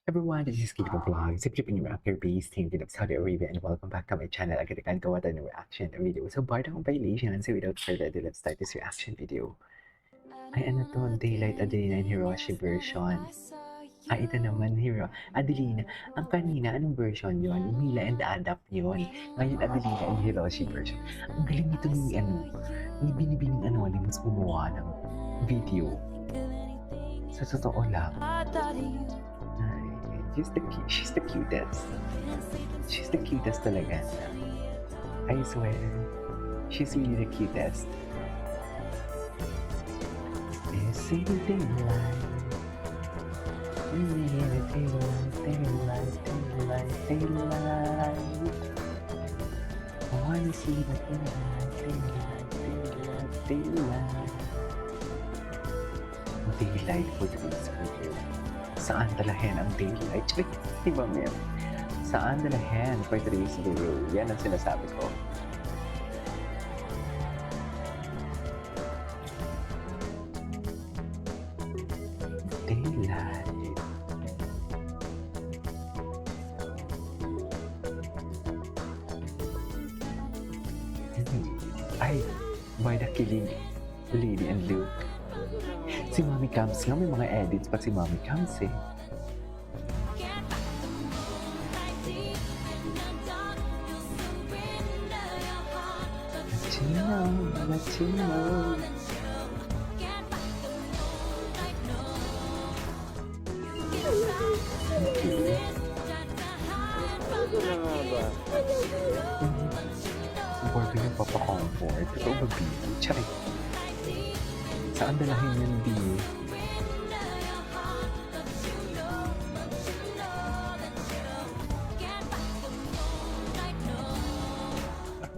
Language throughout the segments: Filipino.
Everyone, this is Kid Vlog. Simply pin your actor based team of Saudi Arabia and welcome back to my channel. Agad gawa tayo ng reaction video. So, bar akong violation. So, without further ado, let's start this reaction video. Ay, ano to? Daylight Adelina and Hiroshi version. Ito naman, Adelina. Ang kanina, anong version yon? Mila and Adapt yun. Ngayon, Adelina and Hiroshi version. Ang galing nito ni binibining Anonymous gumawa ng video. Sa totoo lang. She's the cutest. She's the cutest talaga. I swear. She's really the cutest. This is the light. Daylight. I wanna see the daylight. Daylight for this girl. Saan dalahin ang daylight? Di ba, Mel? Saan dalahin for today's video? Yan ang sinasabi ko. Daylight. Ay, by the killing Lady and Luke. Si Mami Cams nga, may mga edits pa si Mami Cams eh. Latino. Barbie yung papaka-comfort. Ito ba, B? Tsari. Saan dalahin yung B?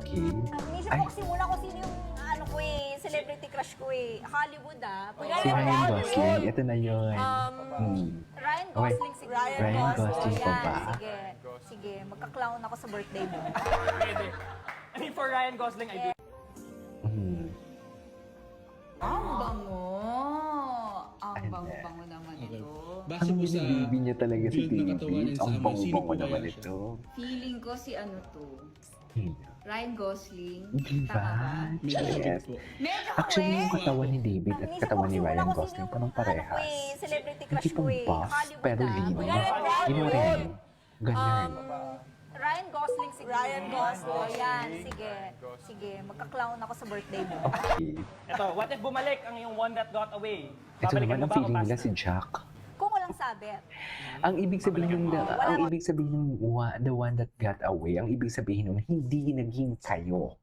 Okay. Inisip ko kasi muna kung sino yung celebrity crush ko eh. Hollywood Si Ryan Gosling. Ito na yun. Ryan Gosling siguro. Ryan Gosling pa ba? Sige. Sige, magka-clown ako sa birthday mo. Pwede. I mean, for Ryan Gosling, I do. Ang bango! Ang bango-bango naman ito. Ang binibibi niya talaga si David. Ang bango-bango naman ito. Feeling ko si ano to? Ryan Gosling. Diba? Tama ba? Yes. Medyo Actually, yung katawan ni David at katawan ni Ryan Gosling parang parehas. Celebrity Hindi crush ko pang eh. buff, Hollywood pero lean. Yun rin. Ganyan. Ryan Gosling siguro. Ryan Gosling. Yan, sige. Sige, magka-clown ako sa birthday mo. Okay. Ito, what if bumalik ang iyong one that got away? Ito Babalikan naman mo ang ba o feeling pass nila na? si Jack. Kung walang sabit. Ang ibig sabihin ng the one that got away, ang ibig sabihin nun, hindi naging kayo.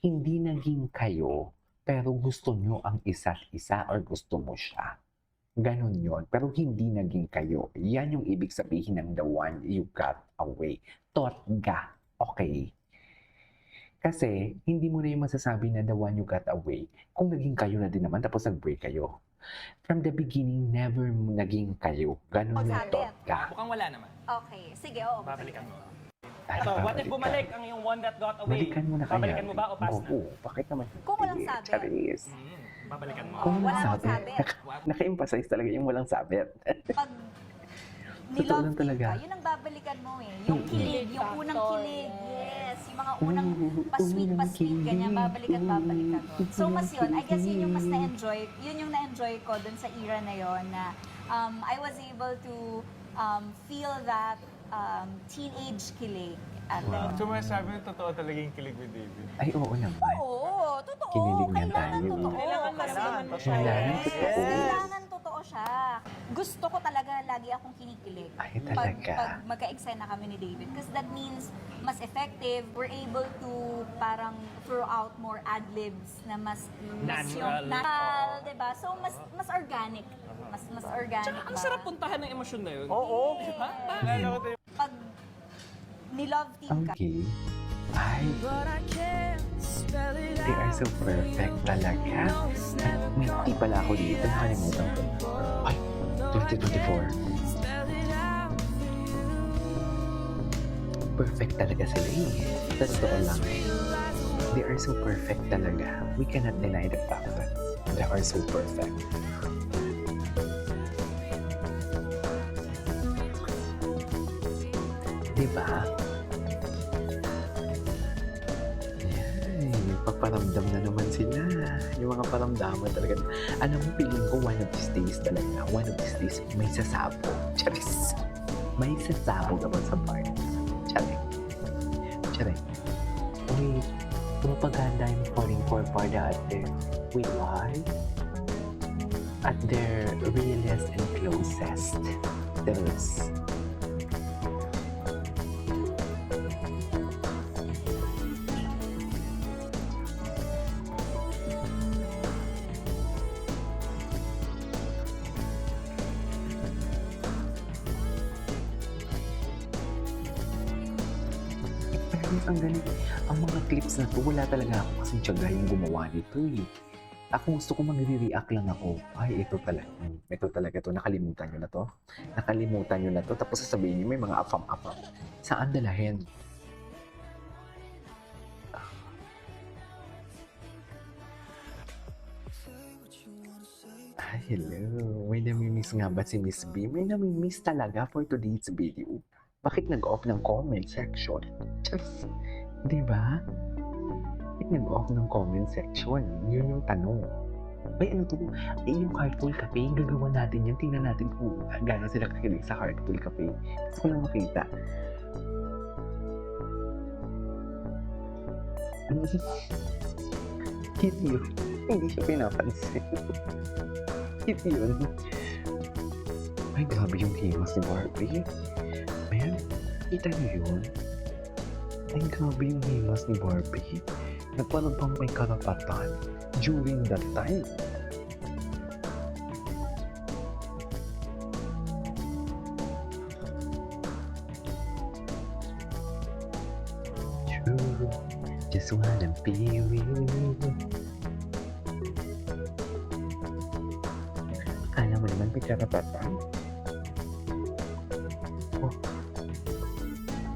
Hindi naging kayo, pero gusto nyo ang isa't isa or gusto mo siya. Ganon yon, pero hindi naging kayo. Yan yung ibig sabihin ng the one you got away. Totga. Okay? Kasi, hindi mo na yung masasabi na the one you got away kung naging kayo na din naman tapos nag-break kayo. From the beginning, never naging kayo. Ganon yung Sabi. totga. Mukhang wala naman. Okay, sige, oo. Babalikan mo. Ay, Ito, what if babalikan. bumalik ang iyong one that got away? Balikan mo na kaya. Babalikan mo ba o pass na? Oo, bakit naman? Kung walang Hindi, sabit. Charis. Babalikan mo. Kung Wala walang akong sabit. sabit. Naka-emphasize talaga yung walang sabit. Pag Totoo nilove lang talaga. ka, yun ang babalikan mo eh. Yung kilig, yung unang kilig. Yes, yung mga unang pa-sweet, ganyan, babalikan mo. So mas yun, I guess yun yung mas na-enjoy, yun yung na-enjoy ko dun sa era na yun na I was able to feel that teenage kilig. At So masasabi mo totoo talaga yung kilig with David? Ay, oo naman. oo, totoo. Kinilig na Kailangan tayo. totoo. Kailangan Kasi, malaman mo siya. Kailangan yes, totoo. kailangan totoo siya. Gusto ko talaga lagi akong kinikilig. Ay, Pag talaga. magka-eksena kami ni David. Because that means mas effective. We're able to parang throw out more ad-libs na mas Natural. natural, diba? So, mas organic. Mas organic. Tsaka ang ba? sarap puntahan ng emosyon na yun. Oo! Diba? Naalala ko tayo. Pag ni-love team ka, Okay. Ay, they are so perfect talaga. At may tea pala ako dito. Nakalimutan ko. Ay, 2024. Perfect talaga sila eh. Sa totoo lang. They are so perfect talaga. We cannot deny the fact that they are so perfect. Diba? Ay, paparamdam na naman sila. Yung mga paramdaman talaga. Alam mo, feeling ko one of these days talaga. One of these days, may sasabog. Charis! May sasabog naman sa part. Charis. Charis. Wait, propaganda I'm falling for Parda at their, wait, what? At their realest and closest. Charis. Ang ganito, ang mga clips na to, wala talaga ako kasing tiyaga yung gumawa nito eh. Ako gusto ko magre-react lang ako. Ay, ito talaga to. Nakalimutan nyo na to. Nakalimutan nyo na to. Tapos sasabihin nyo, may mga afam-afam. Saan dalahin? Ay, hello. May namimiss nga ba si Miss B? May namimiss talaga for today's video. Bakit nag-off ng comment section? Just, di ba? Bakit nag-off ng comment section? Yun yung tanong. May ano to? Yung Heartful Cafe, gagawa natin yan. Tingnan natin kung gano'n sila kakilig sa Heartful Cafe. Gusto ko lang makita. Cute yun. Hindi siya pinapansin. Cute yun. Ay, grabe yung himas ni Barbie. Man, kita niyo yun? Ay, grabe yung himas ni Barbie. Nagparang pang may karapatan during that time. True, just wanna be with you. Akala mo naman may karapatan?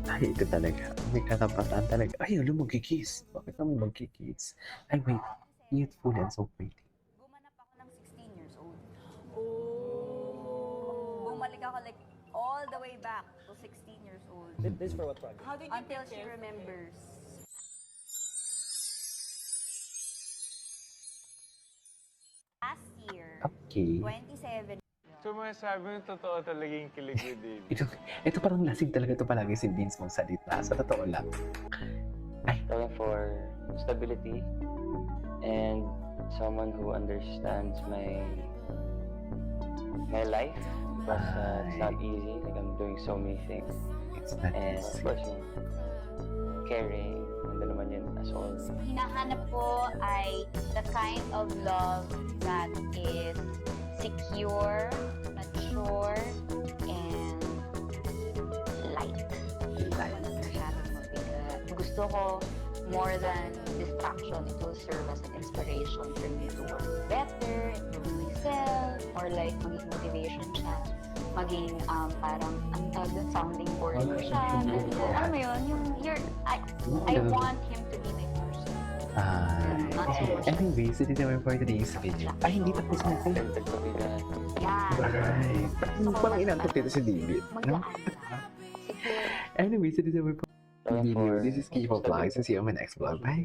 Ay, ito talaga. May karapatan talaga. Ay, alam, magkikiss. Bakit naman magkikiss? Ay, wait. Youthful and so pretty. Gumanap ako ng 16 years old. Bumalik ako like all the way back to 16 years old. This for what project? How did you Until she prepare for remembers. Last year, Okay. 27. So masasabi mo totoo talaga yung kilig with David. Ito parang lasing talaga ito palagi si Vince magsalita. Sa totoo lang. Looking for stability and someone who understands my life because it's not easy. Like I'm doing so many things, It's not and of easy. course, caring. Nandun naman yun as well. Hinahanap ko ay the kind of love that is secure, mature, and light. Light. Masyadong mabigat. Gusto ko more than distraction, it will serve as an inspiration for me to work better, improve myself, or like maging motivation siya. Maging parang ang tawag doon, sounding board mo siya. Alam mo yun, I want him to be my person. Anyways, it is naman for today's video. Ay, hindi tapos na ito. Dagdag ko bilang Yeah. Bye. Parang inantok dito si David. No? Magaan lang. Secure. Anyways, it is naman for the looking video. for This is Kiva Vlogs and see you on my next vlog. Bye.